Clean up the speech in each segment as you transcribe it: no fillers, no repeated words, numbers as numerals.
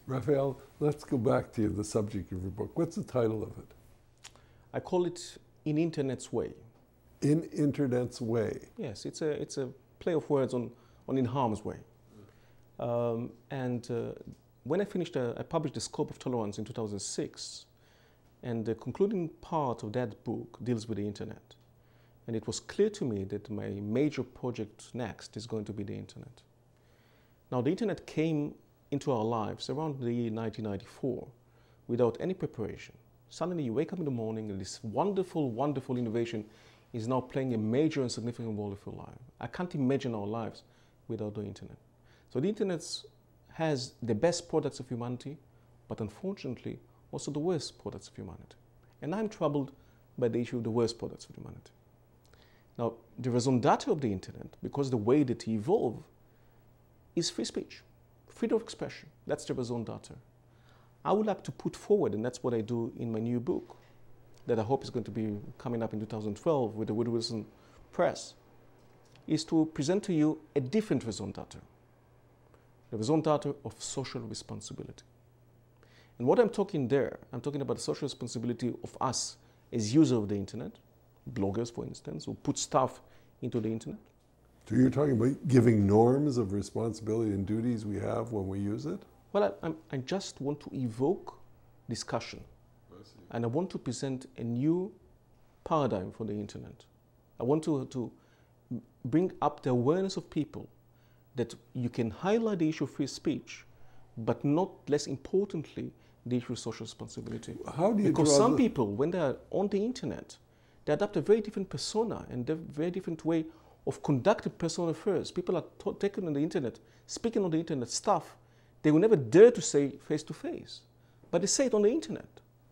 Raphael, let's go back to the subject of your book. What's the title of it? I call it In Internet's Way. In Internet's Way. Yes, it's a play of words on In Harm's Way. When I finished, I published The Scope of Tolerance in 2006, and the concluding part of that book deals with the internet. And it was clear to me that my major project next is going to be the internet. Now, the internet came into our lives around the year 1994 without any preparation. Suddenly you wake up in the morning and this wonderful, wonderful innovation is now playing a major and significant role in your life. I can't imagine our lives without the internet. So the internet has the best products of humanity, but unfortunately also the worst products of humanity. And I'm troubled by the issue of the worst products of humanity. Now, the raison d'etre of the internet, because the way that it evolved, is free speech, freedom of expression. That's the raison d'etre. I would like to put forward, and that's what I do in my new book, that I hope is going to be coming up in 2012 with the Woodrow Wilson Press, is to present to you a different raison d'etre, the raison d'etre of social responsibility. And what I'm talking there, I'm talking about the social responsibility of us as users of the internet, bloggers, for instance, who put stuff into the internet. So you're talking about giving norms of responsibility and duties we have when we use it? Well, I just want to evoke discussion. And I want to present a new paradigm for the internet. I want to bring up the awareness of people that you can highlight the issue of free speech, but not less importantly, the issue of social responsibility. How do you Because some people, when they are on the internet, they adopt a very different persona and a very different way of conducting personal affairs. People are taken on the internet, speaking on the internet stuff they will never dare to say face to face, but they say it on the internet.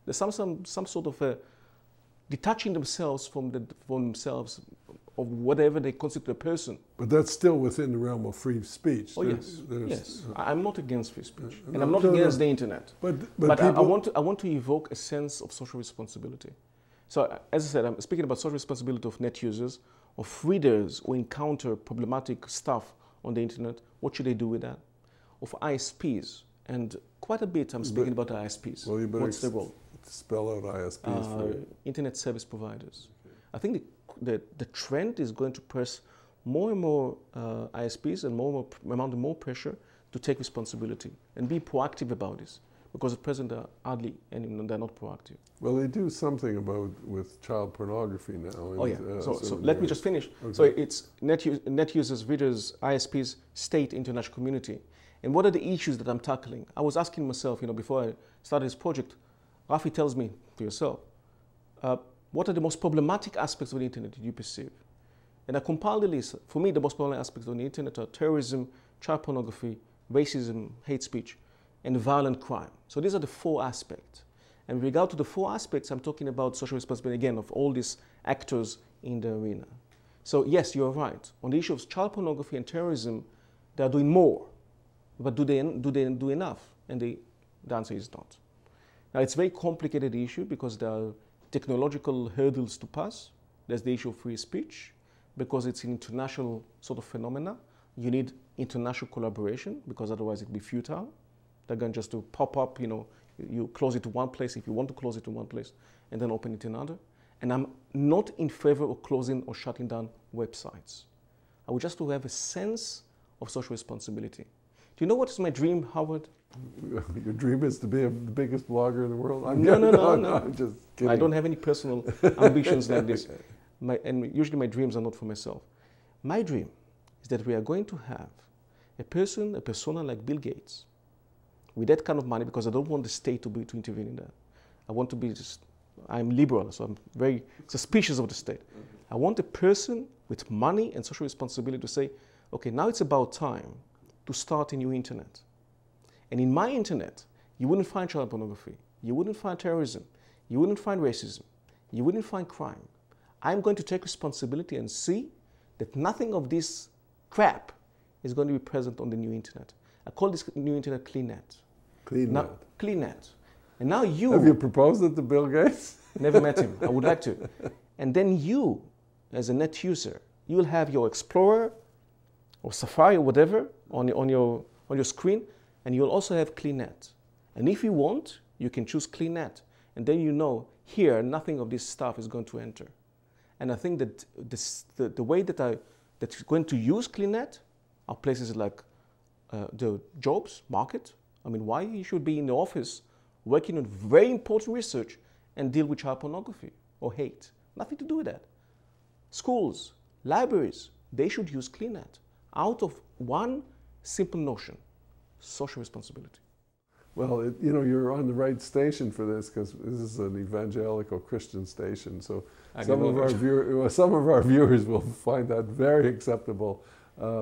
There's some sort of detaching themselves from themselves of whatever they constitute a person. But that's still within the realm of free speech. Oh, yes. I'm not against free speech, and no, I'm not no, against no. the internet. But I want to evoke a sense of social responsibility. So, as I said, I'm speaking about social responsibility of net users, of readers who encounter problematic stuff on the internet. What should they do with that? Of ISPs, and quite a bit I'm speaking about ISPs. Well, you better What's the role? Spell out ISPs for you. Internet service providers. Okay. I think the trend is going to press more and more ISPs and more pressure to take responsibility and be proactive about this, because at present they're hardly and they're not proactive. Well, they do something with child pornography now. Oh yeah. So let me just finish. Okay. So it's net users, readers, ISPs, state, international community. And what are the issues that I'm tackling? I was asking myself, before I started this project, Rafi tells me to yourself, what are the most problematic aspects of the internet that you perceive? And I compiled a list. For me, the most problematic aspects of the internet are terrorism, child pornography, racism, hate speech, and violent crime. So these are the 4 aspects. And with regard to the 4 aspects, I'm talking about social responsibility, again, of all these actors in the arena. So yes, you're right. On the issue of child pornography and terrorism, they are doing more. But do they do enough? And the answer is not. Now, it's a very complicated issue because there are technological hurdles to pass. There's the issue of free speech, because it's an international sort of phenomena. You need international collaboration, because otherwise it'd be futile. They're going just to pop up, you close it to one place if you want to close it to one place, and then open it to another. And I'm not in favor of closing or shutting down websites. I would just to have a sense of social responsibility. Do you know what is my dream, Howard? Your dream is to be the biggest blogger in the world? No. I'm just kidding. I don't have any personal ambitions like this. And usually my dreams are not for myself. My dream is that we are going to have a persona like Bill Gates, with that kind of money, because I don't want the state to intervene in that. I want to be I'm liberal, so I'm very suspicious of the state. I want a person with money and social responsibility to say, okay, now it's about time to start a new internet. And in my internet, you wouldn't find child pornography, you wouldn't find terrorism, you wouldn't find racism, you wouldn't find crime. I'm going to take responsibility and see that nothing of this crap is going to be present on the new internet. I call this new internet CleanNet. CleanNet. CleanNet. And now you... Have you proposed it to Bill Gates? Never met him. I would like to. And then you, as a net user, you will have your Explorer or Safari or whatever on your screen, and you'll also have CleanNet. And if you want, you can choose CleanNet. And then you know, here, nothing of this stuff is going to enter. And I think that the way that that's going to use CleanNet are places like the jobs market. I mean, why you should be in the office working on very important research and deal with child pornography or hate? Nothing to do with that. Schools, libraries, they should use CleanNet out of one simple notion: social responsibility. Well, you're on the right station for this, because this is an evangelical Christian station. So some of our viewers will find that very acceptable,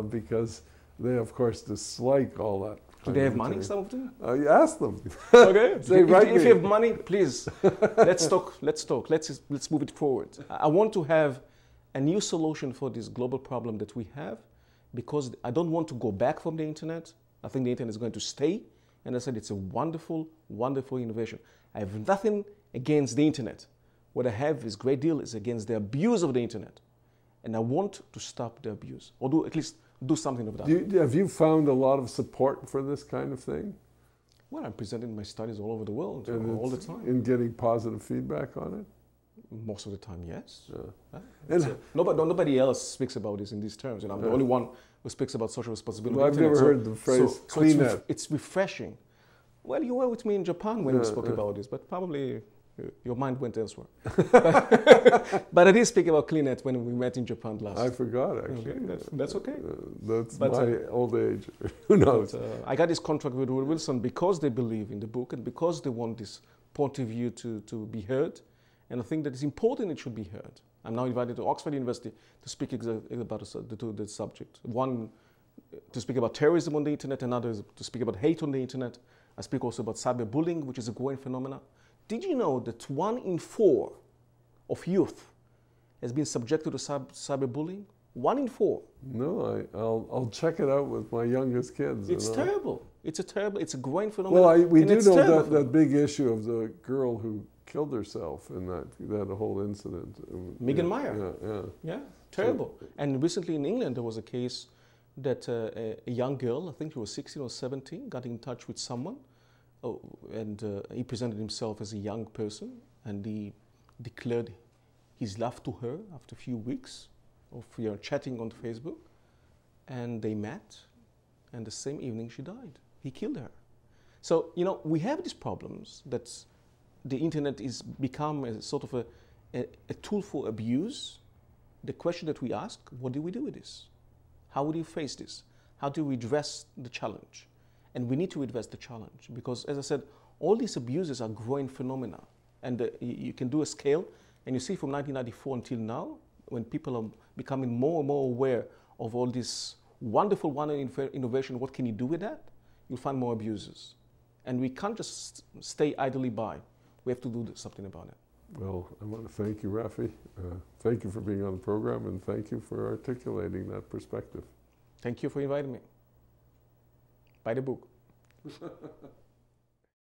because they, of course, dislike all that. Do they have money, some of them? You ask them. Okay. If you have money, please, let's talk. Let's move it forward. I want to have a new solution for this global problem that we have, because I don't want to go back from the internet. I think the internet is going to stay. And I said, it's a wonderful, wonderful innovation. I have nothing against the internet. What I have is great deal is against the abuse of the internet. And I want to stop the abuse, or at least do something about that. Have you found a lot of support for this kind of thing? Well, I'm presenting my studies all over the world, all the time. In getting positive feedback on it? Most of the time, yes. Yeah. Nobody else speaks about this in these terms, and I'm the only one who speaks about social responsibility. Well, I've never heard the phrase CleanNet. It's refreshing. Well, you were with me in Japan when we spoke about this, but probably your mind went elsewhere. But I did speak about CleanNet when we met in Japan last. I forgot, actually. Okay, that's okay. That's my old age. Who knows? I got this contract with Woodrow Wilson because they believe in the book and because they want this point of view to be heard. And I think that it's important it should be heard. I'm now invited to Oxford University to speak about the subject. One, to speak about terrorism on the internet, another is to speak about hate on the internet. I speak also about cyberbullying, which is a growing phenomenon. Did you know that 1 in 4 of youth has been subjected to cyberbullying? 1 in 4. No, I'll check it out with my youngest kids. It's terrible. It's a growing phenomenon. Well, we do know that big issue of the girl who killed herself in that whole incident. Megan Meyer. Yeah, terrible. And recently in England there was a case that a young girl, I think she was 16 or 17, got in touch with someone, and he presented himself as a young person, and he declared his love to her after a few weeks of chatting on Facebook, and they met, and the same evening she died. He killed her. So, we have these problems that the internet is become a sort of a tool for abuse. The question that we ask, what do we do with this? How would you face this? How do we address the challenge? And we need to address the challenge because, as I said, all these abuses are growing phenomena. And you can do a scale, and you see from 1994 until now, when people are becoming more and more aware of all this wonderful innovation, what can you do with that? You'll find more abuses. And we can't just stay idly by. We have to do something about it. Well, I want to thank you, Rafi. Thank you for being on the program, and thank you for articulating that perspective. Thank you for inviting me. Buy the book.